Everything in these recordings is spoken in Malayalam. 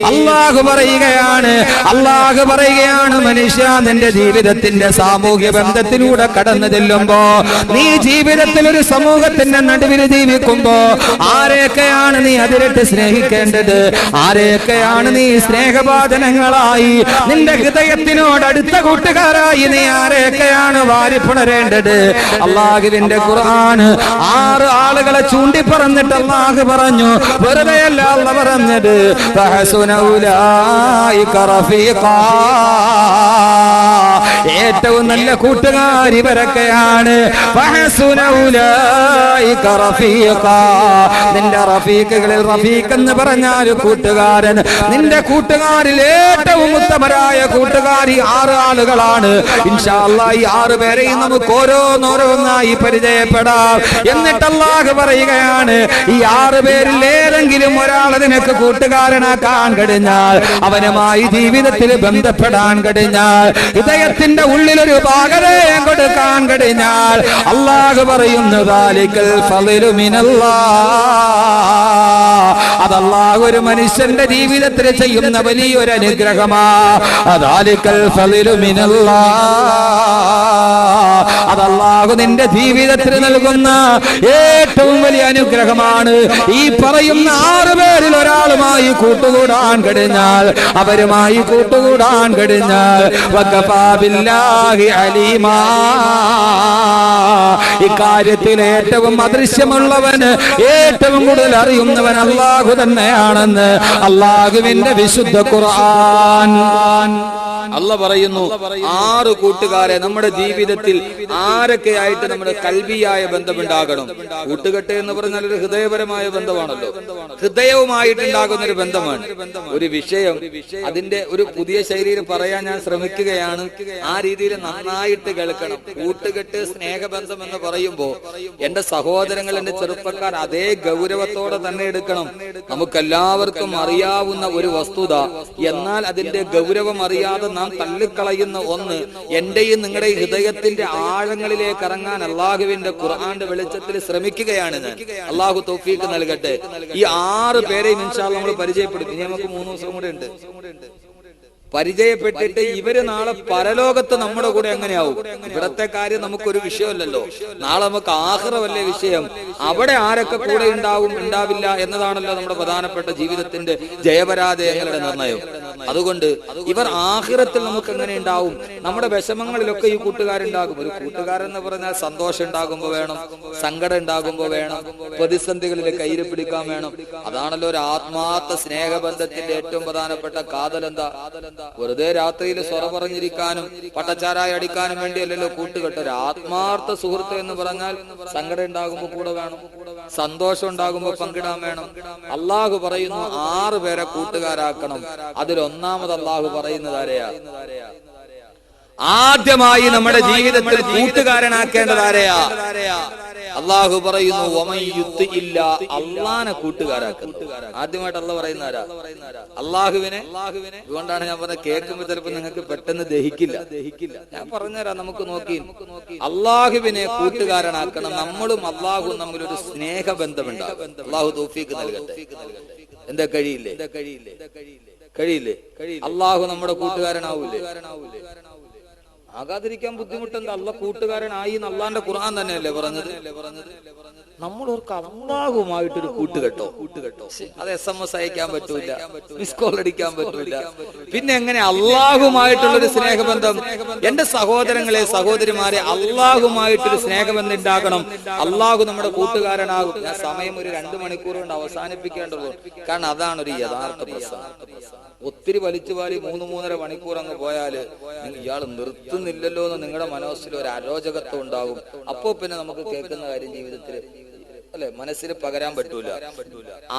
അല്ലാഹു പറയുകയാണ് മനുഷ്യ, നിന്റെ ജീവിതത്തിന്റെ സാമൂഹ്യ ബന്ധത്തിലൂടെ കടന്നു ചെല്ലുമ്പോ, നീ ജീവിതത്തിൽ ഒരു സമൂഹത്തിന്റെ നടുവിൽ ജീവിക്കുമ്പോ ആരെയൊക്കെയാണ് നീ അതിരിട്ട് സ്നേഹിക്കേണ്ടത്, ആരെയൊക്കെയാണ് നീ സ്നേഹഭാജനങ്ങളായി നിന്റെ ഹൃദയത്തിനോട് അടുത്ത കൂട്ടുകാരായി നീ ആരെയൊക്കെയാണ് വാരിപ്പുണരേണ്ടത്. അല്ലാഹുവിന്റെ ഖുർആൻ 6 ആളുകളെ ചൂണ്ടി പറഞ്ഞിട്ട് അല്ലാഹു പറഞ്ഞു, വെറുതെയല്ല അല്ലാഹു പറഞ്ഞത്, ഏറ്റവും നല്ല കൂട്ടുകാർ ഇവരൊക്കെയാണ്. നിന്റെ റഫീഖുകളിൽ റഫീഖ് എന്ന് പറഞ്ഞാൽ കൂട്ടുകാരൻ, നിന്റെ കൂട്ടുകാരിൽ ഏറ്റവും ഉത്തമരായ കൂട്ടുകാരി 6 ആളുകളാണ്. ഇൻഷാ അല്ലാഹ് ഈ 6 പേരെയും നമുക്ക് ഓരോന്നോരോന്നായി പരിചയപ്പെടാം. എന്നിട്ട് അല്ലാഹു പറയുകയാണ്, ഈ 6 പേരിൽ ഏതെങ്കിലും ഒരാളെ നിനക്ക് കൂട്ടുകാരനാക്കാൻ കഴിഞ്ഞാൽ, അവനുമായി ജീവിതത്തിൽ ബന്ധപ്പെടാൻ കഴിഞ്ഞാൽ, ഹൃദയത്തിന്റെ ഉള്ളിലൊരു ഭാഗതയം കൊടുക്കാൻ കഴിഞ്ഞാൽ, അല്ലാഹു പറയുന്നു, ദാലികൽ ഫളലു മിനല്ലാഹ്, അത് അല്ലാഹു ഒരു മനുഷ്യന്റെ ജീവിതത്തിൽ ചെയ്യുന്ന വലിയൊരു അനുഗ്രഹമാ. ദാലികൽ ഫളലു മിനല്ലാഹ്, അത് അല്ലാഹു നിന്റെ ജീവിതത്തിൽ നൽകുന്ന ഏറ്റവും വലിയ അനുഗ്രഹമാണ്. ഈ പറയുന്ന 6 പേരിൽ ഒരാളുമായി കൂട്ടുകൂടാൻ കഴിഞ്ഞാൽ, അവരുമായി കൂട്ടുകൂടാൻ കഴിഞ്ഞാൽ, വഖഫാ ബില്ലാഹി അലീമാ, ഇക്കാര്യത്തിൽ ഏറ്റവും അദൃശ്യമുള്ളവൻ, ഏറ്റവും കൂടുതൽ അറിയുന്നവൻ അല്ലാഹു തന്നെയാണെന്ന് അല്ലാഹുവിന്റെ വിശുദ്ധ ഖുർആൻ. അല്ലാഹു പറയുന്നു, 6 കൂട്ടുകാരെ നമ്മുടെ ജീവിതത്തിൽ ആരൊക്കെയായിട്ട് നമ്മുടെ കൽബിയായ ബന്ധമുണ്ടാകണം. കൂട്ടുകെട്ട് എന്ന് പറഞ്ഞാൽ ഒരു ഹൃദയപരമായ ബന്ധമാണല്ലോ, ഹൃദയവുമായിട്ടുണ്ടാകുന്ന ഒരു ബന്ധമാണ്. ഒരു വിഷയം അതിന്റെ ഒരു പുതിയ ശൈലിയിൽ പറയാൻ ഞാൻ ശ്രമിക്കുകയാണ്. ആ രീതിയിൽ നന്നായിട്ട് കേൾക്കണം. കൂട്ടുകെട്ട്, സ്നേഹബന്ധം എന്ന് പറയുമ്പോ എന്റെ സഹോദരങ്ങൾ, എന്റെ ചെറുപ്പക്കാർ അതേ ഗൗരവത്തോടെ തന്നെ എടുക്കണം. നമുക്കെല്ലാവർക്കും അറിയാവുന്ന ഒരു വസ്തുത, എന്നാൽ അതിന്റെ ഗൗരവം അറിയാതെ നാം തള്ളിക്കളയുന്ന ഒന്ന്, എന്റെയും നിങ്ങളുടെയും ഹൃദയത്തിന്റെ ആഴങ്ങളിലേക്ക് ഇറങ്ങാൻ അല്ലാഹുവിന്റെ ഖുർആന്റെ വെളിച്ചത്തിൽ ശ്രമിക്കുകയാണ് ഞാൻ. അല്ലാഹു തൗഫീഖ് നൽകട്ടെ. ഈ 6 പേരെയും ഇൻഷാ അല്ലാഹ് നമ്മൾ പരിചയപ്പെടുത്തി. ഇനി നമുക്ക് 3 ദിവസം കൂടെ ഉണ്ട്. പരിചയപ്പെട്ടിട്ട് ഇവര് നാളെ പരലോകത്ത് നമ്മുടെ കൂടെ എങ്ങനെയാവും? ഇവിടത്തെ കാര്യം നമുക്കൊരു വിഷയമല്ലല്ലോ. നാളെ നമുക്ക് ആഖിറവല്ലേ വിഷയം. അവിടെ ആരൊക്കെ കൂടെ ഉണ്ടാവും, ഉണ്ടാവില്ല എന്നതാണല്ലോ നമ്മുടെ പ്രധാനപ്പെട്ട ജീവിതത്തിന്റെ ജയപരാജയങ്ങളുടെ നിർണയം. അതുകൊണ്ട് ഇവർ ആഖിറത്തിൽ നമുക്ക് എങ്ങനെ ഉണ്ടാവും? നമ്മുടെ വിഷമങ്ങളിലൊക്കെ ഈ കൂട്ടുകാരുണ്ടാകും. ഒരു കൂട്ടുകാരൻ എന്ന് പറഞ്ഞാൽ സന്തോഷം ഉണ്ടാകുമ്പോ വേണം, സങ്കടം ഉണ്ടാകുമ്പോ വേണം, പ്രതിസന്ധികളിൽ കയ്യിൽ പിടിക്കാൻ വേണം. അതാണല്ലോ ഒരു ആത്മാർത്ഥ സ്നേഹബന്ധത്തിന്റെ ഏറ്റവും പ്രധാനപ്പെട്ട കാതലെന്താ? വെറുതെ രാത്രിയിൽ സ്വറ പറഞ്ഞിരിക്കാനും പട്ടച്ചാരായി അടിക്കാനും വേണ്ടിയല്ലല്ലോ കൂട്ടുകെട്ട്. ഒരു ആത്മാർത്ഥ സുഹൃത്ത് എന്ന് പറഞ്ഞാൽ സങ്കടം ഉണ്ടാകുമ്പോ കൂടെ വേണം, സന്തോഷം ഉണ്ടാകുമ്പോ പങ്കിടാൻ വേണം. അല്ലാഹു പറയുന്നു 6 പേരെ കൂട്ടുകാരാക്കണം. അതിലൊന്നാമത് അല്ലാഹു പറയുന്നത് ആരെയാ? ആദ്യമായി നമ്മുടെ ജീവിതത്തിൽ കൂട്ടുകാരനാക്കേണ്ടത് ആരെയാ? അല്ലാഹു പറയുന്നു, അള്ളാനെ കൂട്ടുകാരാക്കുന്നു. ആദ്യമായിട്ട് അല്ലാഹു പറയുന്ന ആരാ? അല്ലാഹുവിനെ. അതുകൊണ്ടാണ് ഞാൻ പറഞ്ഞത്, കേൾക്കുമ്പോൾ ചിലപ്പോൾ നിങ്ങൾക്ക് പെട്ടെന്ന് ദഹിക്കില്ല. ഞാൻ പറഞ്ഞുതരാം, നമുക്ക് നോക്കി. അല്ലാഹുവിനെ കൂട്ടുകാരനാക്കണം. നമ്മളും അല്ലാഹുവും തമ്മിലൊരു സ്നേഹബന്ധമുണ്ടാകും. അല്ലാഹു തൗഫീഖ് നൽകട്ടെ. എന്താ കഴിയില്ലേ? അല്ലാഹു നമ്മുടെ കൂട്ടുകാരനാവൂലേ? ആകാതിരിക്കാൻ ബുദ്ധിമുട്ടെന്താ? അല്ലാഹ് കൂട്ടുകാരനായി അല്ലാഹുവിന്റെ ഖുർആൻ തന്നെയല്ലേ പറഞ്ഞത്? നമ്മളോർക്ക് അല്ലാഹുമായിട്ടൊരു കൂട്ടുകെട്ടോ. അത് SMS അയക്കാൻ പറ്റൂല, മിസ് കോൾ അടിക്കാൻ പറ്റൂല. പിന്നെ എങ്ങനെ അല്ലാഹുമായിട്ടുള്ളൊരു സ്നേഹബന്ധം? എന്റെ സഹോദരങ്ങളെ, സഹോദരിമാരെ, അല്ലാഹുമായിട്ടൊരു സ്നേഹബന്ധം ഉണ്ടാകണം. അല്ലാഹു നമ്മുടെ കൂട്ടുകാരനാകും. ഞാൻ സമയം ഒരു 2 മണിക്കൂർ കൊണ്ട് അവസാനിപ്പിക്കേണ്ടതുള്ളൂ. കാരണം അതാണ് ഒരു യഥാർത്ഥ പ്രസ്ഥാനം. ഒത്തിരി വലിച്ചുവാരി 3-3.5 മണിക്കൂർ അങ്ങ് പോയാല് ഇയാൾ നിർത്തുന്നില്ലല്ലോ എന്ന് നിങ്ങളുടെ മനസ്സിൽ ഒരു അരോചകത്വം ഉണ്ടാകും. അപ്പോ പിന്നെ നമുക്ക് കേൾക്കുന്ന കാര്യം ജീവിതത്തിൽ അല്ലെ മനസ്സിൽ പകരാൻ പറ്റൂല.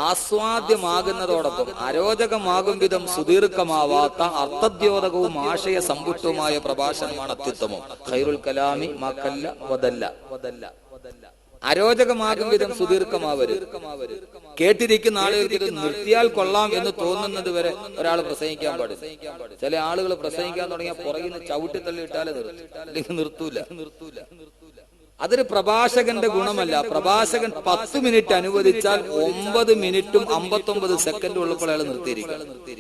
ആസ്വാദ്യമാകുന്നതോടൊപ്പം അരോചകമാകും വിധം സുദീർഘമാവാത്ത അർത്ഥദ്യോതകവും ആശയ സമ്പുഷ്ടവുമായ പ്രഭാഷണമാണ് അത്യുത്തമം. ഖൈറുൽ കലാമി മാ ഖല്ല വദല്ല. അരോചകമാകും വിധം സുദീർഘമാവരുത്. കേട്ടിരിക്കുന്ന ആളുകൾക്ക് ഇത് നിർത്തിയാൽ കൊള്ളാം എന്ന് തോന്നുന്നത് വരെ ഒരാൾ പ്രസംഗിക്കാൻ പാടില്ല. ചില ആളുകൾ പ്രസംഗിക്കാൻ തുടങ്ങിയാൽ പുറകിൽ നിന്ന് ചവിട്ടി തള്ളി ഇട്ടാലേ നിർത്തും, അല്ലെങ്കിൽ നിർത്തൂല. അതൊരു പ്രഭാഷകന്റെ ഗുണമല്ല. പ്രഭാഷകൻ 10 മിനിറ്റ് അനുവദിച്ചാൽ 9 മിനിറ്റും 59 സെക്കൻഡും ഉള്ളപ്പോൾ അയാൾ നിർത്തിയിരിക്കും.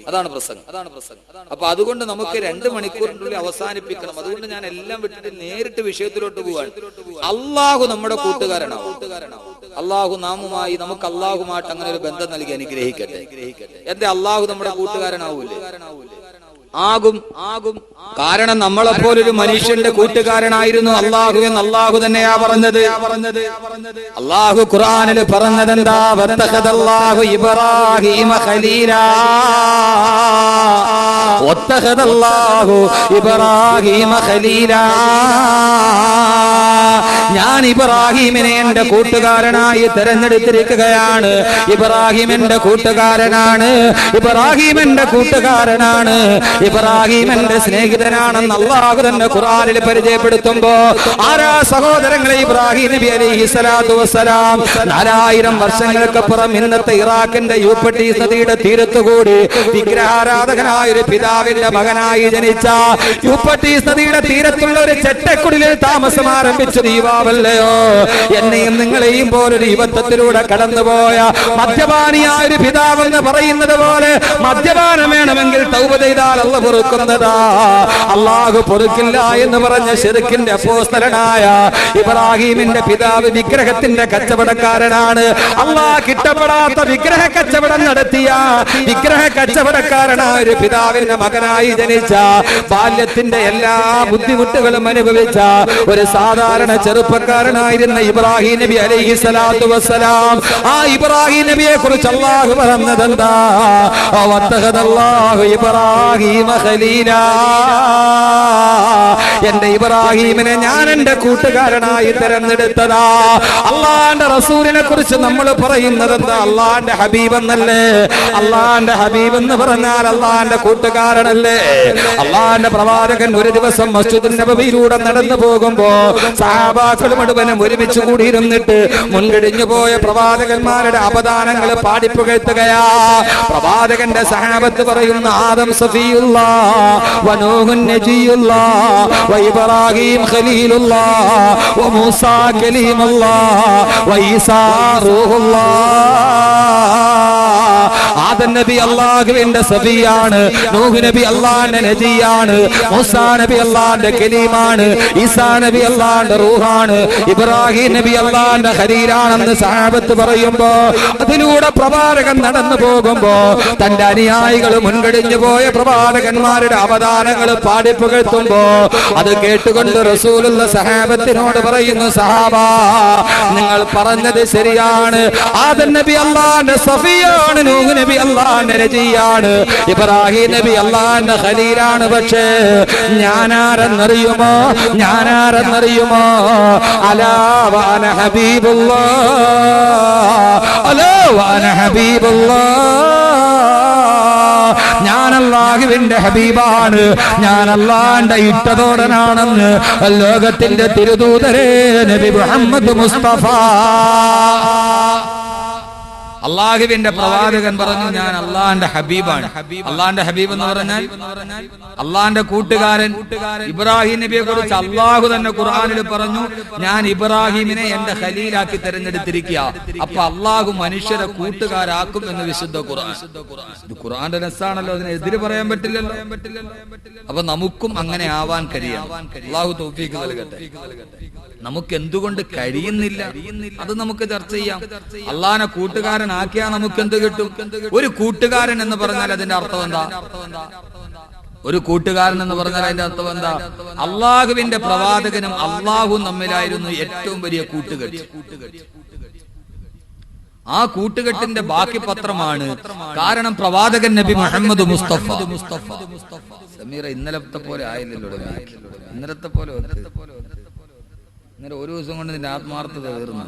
അതാണ് പ്രസംഗം. അപ്പൊ അതുകൊണ്ട് നമുക്ക് 2 മണിക്കൂറിനുള്ളിൽ അവസാനിപ്പിക്കണം. അതുകൊണ്ട് ഞാൻ എല്ലാം വിട്ടിട്ട് നേരിട്ട് വിഷയത്തിലോട്ട് പോവാൻ. അള്ളാഹു നമ്മുടെ കൂട്ടുകാരനാവും. അള്ളാഹു നാമുമായി നമുക്ക് അള്ളാഹുമായിട്ട് അങ്ങനെ ഒരു ബന്ധം നൽകി അനുഗ്രഹിക്കട്ടെ. എന്റെ അള്ളാഹു നമ്മുടെ കൂട്ടുകാരനാവൂലേ? ആകും. കാരണം നമ്മളെപ്പോലൊരു മനുഷ്യന്റെ കൂട്ടുകാരനായിരുന്നു അള്ളാഹു എന്ന് അള്ളാഹു തന്നെയാ പറഞ്ഞത്. അള്ളാഹു ഖുർആനിൽ പറഞ്ഞതെന്താ? വത്തഖദല്ലാഹു ഇബ്രാഹീമ ഖലീലാ. വത്തഖദല്ലാഹു ഇബ്രാഹീമ ഖലീലാ. ഞാൻ ഇബ്രാഹീമിനെ എന്റെ കൂട്ടുകാരനായി തെരഞ്ഞെടുത്തിരിക്കുകയാണ്. ഇബ്രാഹിം എന്റെ കൂട്ടുകാരനാണ്. ഇബ്രാഹിം എന്റെ കൂട്ടുകാരനാണ്. ഇബ്രാഹിം എന്റെ സ്നേഹിതനാണെന്ന് അല്ലാഹു തന്നെ ഖുർആനിൽ പരിചയപ്പെടുത്തുമ്പോ ആരാ സഹോദരങ്ങളെ? ഇബ്രാഹിം നബി അലൈഹി സ്വലാത്തു വസ്സലാം 4000 വർഷങ്ങൾക്കപ്പുറം ഇന്നത്തെ ഇറാഖിന്റെ യൂഫ്രട്ടീസ് നദിയുടെ തീരത്തുകൂടി വിഗ്രഹാരാധകനായ ഒരു പിതാവിന്റെ മകനായി ജനിച്ച യൂഫ്രട്ടീസ് നദിയുടെ തീരത്തുള്ള ഒരു ചെറ്റക്കുടിലിൽ താമസം ആരംഭിച്ചത് യുവാവല്ലയോ? എന്നെയും നിങ്ങളെയും പോലൊരു യുവത്വത്തിലൂടെ കടന്നുപോയ മദ്യപാനിയായ ഒരു പിതാവെന്ന് പറയുന്നത് പോലെ മദ്യപാനം വേണമെങ്കിൽ തൗബ ചെയ്താൽ അല്ലാഹു പൊറുക്കുന്നതാ. അല്ലാഹു പൊറുക്കില്ല എന്ന് പറഞ്ഞ ശിർക്കിന്റെ അപ്പോസ്തലനായ ഇബ്രാഹീമിന്റെ പിതാവ് വിഗ്രഹത്തിന്റെ കച്ചവടക്കാരനാണ്. അല്ലാഹ് കിട്ടപ്പെടാത്ത വിഗ്രഹ കച്ചവടം നടത്തിയ വിഗ്രഹ കച്ചവടക്കാരനായ ഒരു പിതാവിന്റെ മകനായി ജനിച്ച ബാല്യത്തിന്റെ എല്ലാ ബുദ്ധിമുട്ടുകളും അനുഭവിച്ച ഒരു സാധാരണ ചെറുപ്പക്കാരനായിരുന്ന ഇബ്രാഹിം നബി അലൈഹി സ്വലാത്തു വസ്സലാം. ആ ഇബ്രാഹിം നബിയെ കുറിച്ച് അല്ലാഹു പറഞ്ഞതെന്താ? വത്തഖദല്ലാഹു ഇബ്രാഹീമ ഖലീലാ. എന്റെ ഇബ്രാഹീമിനെ ഞാൻ എന്റെ കൂട്ടുകാരനായി തെരഞ്ഞെടുത്തതാ. അള്ളാന്റെ റസൂലിനെ കുറിച്ച് നമ്മൾ പറയുന്നത് എന്താ? അള്ളാന്റെ ഹബീബ് എന്നല്ലേ? അള്ളാന്റെ ഹബീബ് എന്ന് പറഞ്ഞാൽ അള്ളാന്റെ കൂട്ടുകാരനല്ലേ? അള്ളാന്റെ പ്രവാചകൻ ഒരു ദിവസം മസ്ജിദുൻ നബവിയിലൂടെ നടന്നു പോകുമ്പോ സഹാബാക്കൾ മുഴുവനും ഒരുമിച്ച് കൂടിയിരുന്നിട്ട് മുൻകഴിഞ്ഞു പോയ പ്രവാചകന്മാരുടെ അപദാനങ്ങൾ പാടിപ്പുകഴ്ത്തുകയാ. പ്രവാചകന്റെ സഹാബത്ത് പറയുന്ന ആദം സഫിയുല്ലാഹ് വനൂഹുൻ നജിയുല്ലാഹ് വഇബ്രാഹീം ഖലീലുല്ലാഹ് വമൂസാ കലീമുല്ലാഹ് വഈസാ റൂഹുല്ലാഹ്. ആദം നബി അല്ലാഹുവിന്റെ സഫിയാണ്, നൂഹ് നബി അല്ലാഹുവിന്റെ നജിയാണ്, മൂസാ നബി അല്ലാഹുവിന്റെ കലീമാണ്, ഈസാ നബി അല്ലാഹുവിന്റെ റൂഹാണ്, ഇബ്രാഹീം നബി അല്ലാഹുവിന്റെ ഖലീലാണെന്ന് സഹാബത്ത് പറയുമ്പോ അതിലൂടെ പ്രവാചകൻ നടന്നു പോകുമ്പോ തന്റെ അനുയായികൾ മുൻകഴിഞ്ഞു പോയ പ്രവാചകന്മാരുടെ അവദാനങ്ങൾ പാടിപ്പുകഴ്ത്തുമ്പോ അത് കേട്ടുകൊണ്ട് റസൂലുള്ള സഹാബത്തിനോട് പറയുന്നു, സഹാബാ നിങ്ങൾ പറഞ്ഞത് ശരിയാണ്. ആദം നബി അല്ലാഹുവിന്റെ സഫിയാണ്, നൂഹ് നബി അല്ലാഹുവിന്റെ നജിയാണ്, ഇബ്രാഹീം നബി അല്ലാഹുവിന്റെ ഖലീലാണ്. പക്ഷേ ഞാനാരെന്നറിയുമോ? ഞാനാരെന്നറിയുമോ? അലാ വഅന ഹബീബുല്ലാഹ്, അലാ വഅന ഹബീബുല്ലാഹ്. ഞാൻ അല്ലാഹുവിന്റെ ഹബീബാണ്, ഞാൻ അല്ലാഹുവിന്റെ ഇഷ്ടതോടനാണെന്ന് ലോകത്തിന്റെ തിരുദൂതരേ നബി മുഹമ്മദ് മുസ്തഫ. അള്ളാഹുവിന്റെ പ്രവാചകൻ പറഞ്ഞു, ഞാൻ അള്ളാന്റെ ഹബീബാണ്. അള്ളാന്റെ ഹബീബ് എന്ന് പറഞ്ഞാൽ അള്ളാന്റെ കൂട്ടുകാരൻ. ഇബ്രാഹിം നബിയെ കുറിച്ച് അള്ളാഹു തന്നെ ഖുർആനിൽ പറഞ്ഞു, ഞാൻ ഇബ്രാഹിമിനെ എന്റെ ഖലീലാക്കി തെരഞ്ഞെടുത്തിരിക്കുക. അപ്പൊ അള്ളാഹു മനുഷ്യരെ കൂട്ടുകാരാക്കും എന്ന് വിശുദ്ധ ഖുർആൻ. ഇത് ഖുർആന്റെ രസാണല്ലോ, അതിന് എതിര് പറയാൻ പറ്റില്ലല്ലോ. അപ്പൊ നമുക്കും അങ്ങനെ ആവാൻ കഴിയണം. അള്ളാഹു തൗഫീഖ് നൽകട്ടെ. നമുക്ക് എന്തുകൊണ്ട് കഴിയുന്നില്ല അത് നമുക്ക് ചർച്ച ചെയ്യാം. അള്ളാനെ കൂട്ടുകാരൻ ആക്കിയാൽ നമുക്ക് എന്ത് കിട്ടും? ഒരു കൂട്ടുകാരൻ എന്ന് പറഞ്ഞാൽ അതിന്റെ അർത്ഥം എന്താ? ഒരു കൂട്ടുകാരൻ എന്ന് പറഞ്ഞാൽ അതിന്റെ അർത്ഥം എന്താ? അള്ളാഹുവിന്റെ പ്രവാചകനും അള്ളാഹുവും തമ്മിലായിരുന്നു ഏറ്റവും വലിയ കൂട്ടുകെട്ട്. ആ കൂട്ടുകെട്ടിന്റെ ബാക്കി പത്രമാണ്. കാരണം പ്രവാചകൻ നബി മുഹമ്മദ് മുസ്തഫ. സമീറ ഇന്നലത്തെ പോലെ ആയില്ലല്ലോ, ഇന്നലത്തെ പോലെ ഇന്നലെ ഒരു ദിവസം കൊണ്ട് നിന്റെ ആത്മാർത്ഥത തീർന്നു.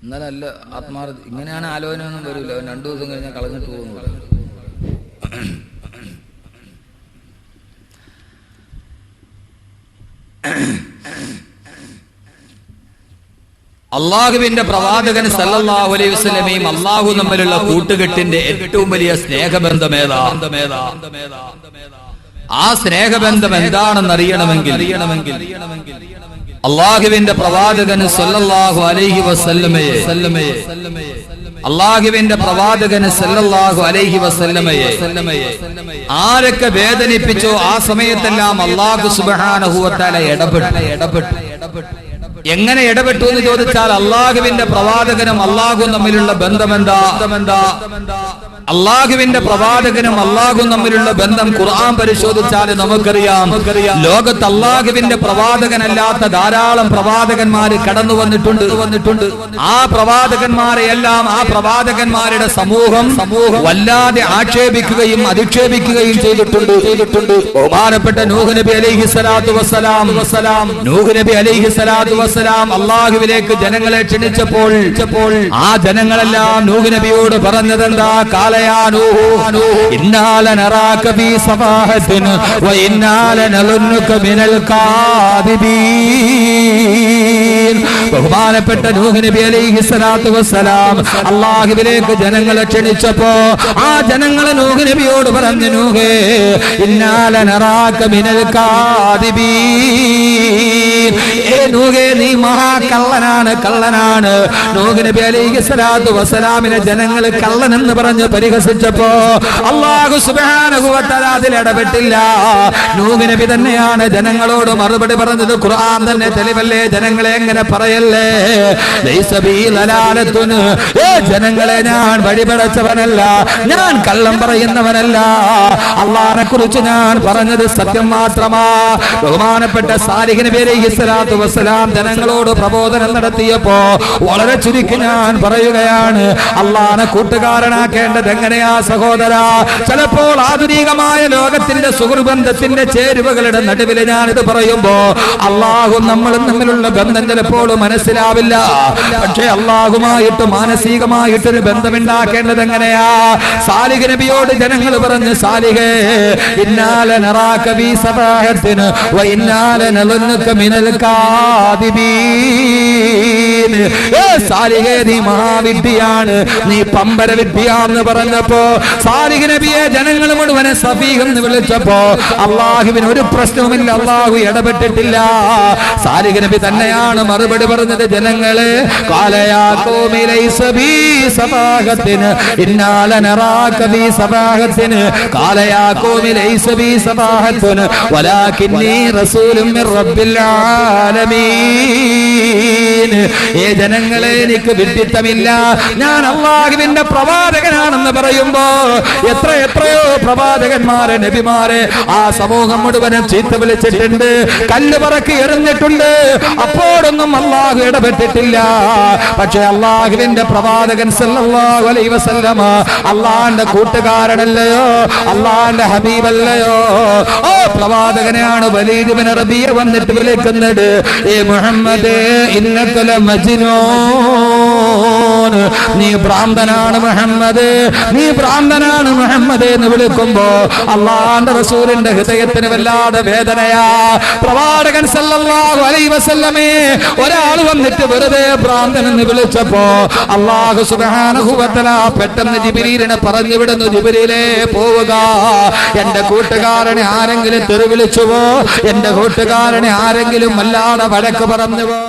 ഇന്നലെ അല്ല ആത്മാർത്ഥ. ഇങ്ങനെയാണ് ആലോചന ഒന്നും വരില്ല. 2 ദിവസം കഴിഞ്ഞാൽ കളഞ്ഞിട്ട് പോകുന്നു. അള്ളാഹുവിന്റെ പ്രവാചകൻ സല്ലല്ലാഹു അലൈഹി വസല്ലമയും അള്ളാഹു തമ്മിലുള്ള കൂട്ടുകെട്ടിന്റെ ഏറ്റവും വലിയ സ്നേഹബന്ധം ഏതാ? ആ സ്നേഹബന്ധം എന്താണെന്ന് അറിയണമെങ്കിൽ അള്ളാഹുവിന്റെ പ്രവാചകൻ സല്ലല്ലാഹു അലൈഹി വസല്ലമയെ അള്ളാഹുവിന്റെ പ്രവാചകൻ സല്ലല്ലാഹു അലൈഹി വസല്ലമയെ ആരൊക്കെ വേദനിപ്പിച്ചോ ആ സമയത്തെല്ലാം അള്ളാഹു സുബ്ഹാനഹു വ തആല ഇടപെട്ടു. എങ്ങനെ ഇടപെട്ടു എന്ന് ചോദിച്ചാൽ അള്ളാഹുവിന്റെ പ്രവാചകനും അള്ളാഹും തമ്മിലുള്ള ബന്ധമെന്താ? അള്ളാഹുവിന്റെ പ്രവാചകനും അള്ളാഹും തമ്മിലുള്ള ബന്ധം ഖുർആൻ പരിശോധിച്ചാൽ നമുക്കറിയാം. ലോകത്ത് അള്ളാഹുവിന്റെ പ്രവാചകനല്ലാത്ത ധാരാളം പ്രവാചകന്മാര് കടന്നു വന്നിട്ടുണ്ട്. ആ പ്രവാചകന്മാരെ എല്ലാം ആ പ്രവാചകന്മാരുടെ സമൂഹം വല്ലാതെ ആക്ഷേപിക്കുകയും അധിക്ഷേപിക്കുകയും ചെയ്തിട്ടുണ്ട്. ബഹുമാനപ്പെട്ട നൂഹ് നബി അലൈഹി സ്വലാത്തു വസ്സലാം അള്ളാഹുവിലേക്ക് ജനങ്ങളെ ക്ഷണിച്ചപ്പോൾ ആ ജനങ്ങളെല്ലാം നൂഹ് നബിയോട് പറഞ്ഞതെന്താ? കാലയാ നൂഹ് ഇന്നാ ലനറാക ഫീ സഫാഹത്തിൻ വ ഇന്നാ ലനളുന്നുക മിനൽ കാദിബീൻ. ബഹുമാനപ്പെട്ട നൂഹ് നബി അലൈഹി സ്വലാത്തു വസ്സലാം അള്ളാഹുവിലേക്ക് ജനങ്ങളെ ക്ഷണിച്ചപ്പോ ആ ജനങ്ങളെ നൂഹ് നബിയോട് പറഞ്ഞു, നൂഹേ ഇന്നാ ലനറാക മിനൽ കാദിബീൻ. നൂഹേ നീ കള്ളനാണ്. നൂഹ് നബി അലൈഹി സ്വലാത്തു വസ്സലാമിനെ ജനങ്ങൾ കള്ളൻ എന്ന് പറഞ്ഞ് പരിഹസിച്ചപ്പോ അല്ലാഹു സുബ്ഹാനഹു വ തആല അതിൽ ഇടപെട്ടില്ല. നൂഹ് നബി തന്നെയാണ് ജനങ്ങളോട് മറുപടി പറഞ്ഞത്. ഖുർആൻ തന്നെ തെളിവല്ലേ? ജനങ്ങളെ എങ്ങനെ പറയല്ലേ? ലൈസ ബീ ലലാലത്തുൻ. ജനങ്ങളെ ഞാൻ വഴിപടച്ചവനല്ല, ഞാൻ കള്ളം പറയുന്നവനല്ല. അല്ലാഹുവിനെ കുറിച്ച് ഞാൻ പറഞ്ഞത് സത്യം മാത്രമാ. ബഹുമാനപ്പെട്ട സാലിഹ് നബി അലൈഹി സ്വലാത്തു വസ്സലാം ജനങ്ങളോട് പ്രബോധനം നടത്തിയപ്പോ വളരെ ചുരുക്കി ഞാൻ പറയുകയാണ്, അള്ളാഹുവിനെ കൂട്ടുകാരനാക്കേണ്ടത് എങ്ങനെയാ സഹോദര? ചിലപ്പോൾ ആധുനികമായ ലോകത്തിന്റെ സുഹൃബന്ധത്തിന്റെ ചേരുവകളുടെ നടുവിൽ ഞാനിത് പറയുമ്പോ അള്ളാഹും നമ്മളും തമ്മിലുള്ള ബന്ധം ചിലപ്പോൾ മനസ്സിലാവില്ല. പക്ഷെ അള്ളാഹുമായിട്ട് മാനസികമായിട്ടൊരു ബന്ധമുണ്ടാക്കേണ്ടത് എങ്ങനെയാ? സാലിഹ് നബിയോട് ജനങ്ങൾ പറഞ്ഞു, സാലിഹേ ഇന്നാ ലനറാക ഫീ സഫാഹത്തിൻ വ ഇന്നാ ലനളുന്നുക മിനൽ കാദിബീൻ. സാലിഹേ നീ മഹാവിഡ്ഢിയാണ്, നീ പമ്പര വിഡ്ഢിയാന്ന് പറഞ്ഞപ്പോ സാലിഹ് നബിയെ ജനങ്ങൾ മുഴുവനെ സഫീഹ് എന്ന് വിളിച്ചപ്പോ അള്ളാഹുവിന് ഒരു പ്രശ്നവുമില്ല, അള്ളാഹു ഇടപെട്ടിട്ടില്ല. സാലിഹ് നബി തന്നെയാണ് മറുപടി പറഞ്ഞത്, ജനങ്ങളെ കാലയാ ഖൗമി ലൈസ ബീ സഫാഹത്തിൻ ഇന്നാ ലനറാക ഫീ സഫാഹത്തിൻ കാലയാ ഖൗമി ലൈസ ബീ സഫാഹത്തുൻ വലാകിന്നി റസൂലും മിർ റബ്ബിൽ ആലമീൻ. ഏ ജനങ്ങളെ എനിക്ക് വിഡ്ഢിത്തമില്ല, ഞാൻ അള്ളാഹുവിന്റെ പ്രവാചകനാണെന്ന് പറയുമ്പോ എത്രയോ പ്രവാചകന്മാരെ നബിമാരെ ആ സമൂഹം മുഴുവനും ചീത്ത വിളിച്ചിട്ടുണ്ട്, കല്ല് പറക്കി എറിഞ്ഞിട്ടുണ്ട്. അപ്പോഴൊന്നും അള്ളാഹു ഇടപെട്ടിട്ടില്ല. പക്ഷെ അള്ളാഹുവിന്റെ പ്രവാചകൻ സല്ലല്ലാഹു അലൈഹി വസല്ലമ അള്ളാഹിന്റെ കൂട്ടുകാരനല്ലയോ, അള്ളാഹിന്റെ ഹബീബല്ലയോ? ആ പ്രവാചകനെയാണ് വലീദ് ഇബ്നു റബീഅ വന്നിട്ട് വിളിക്കുന്നത്, ഏ മുഹമ്മദേ ഇന്നക ലമജ്നൂൻ, നീ ഭ്രാന്തനാണ് മുഹമ്മദ്, നീ ഭ്രാന്തനാണ് മുഹമ്മദ് എന്ന് വിളിക്കുമ്പോ അള്ളാഹുവിന്റെ റസൂലിന്റെ ഹൃദയത്തിന് വല്ലാതെ വേദനയാ. പ്രവാചകൻ സല്ലല്ലാഹു അലൈഹി വസല്ലമേ ഒരാൾ വന്നിട്ട് വെറുതെ ഭ്രാന്തൻ എന്ന് വിളിച്ചപ്പോ അല്ലാഹു സുബ്ഹാനഹു വ തആല പെട്ടെന്ന് ജിബ്രീലിനെ പറഞ്ഞു വിടുന്നു, ജിബ്രീലേ പോവുക, എന്റെ കൂട്ടുകാരനെ ആരെങ്കിലും തെറി വിളിച്ചുവോ, എന്റെ കൂട്ടുകാരനെ ആരെങ്കിലും വല്ലാതെ വഴക്ക് പറഞ്ഞുവോ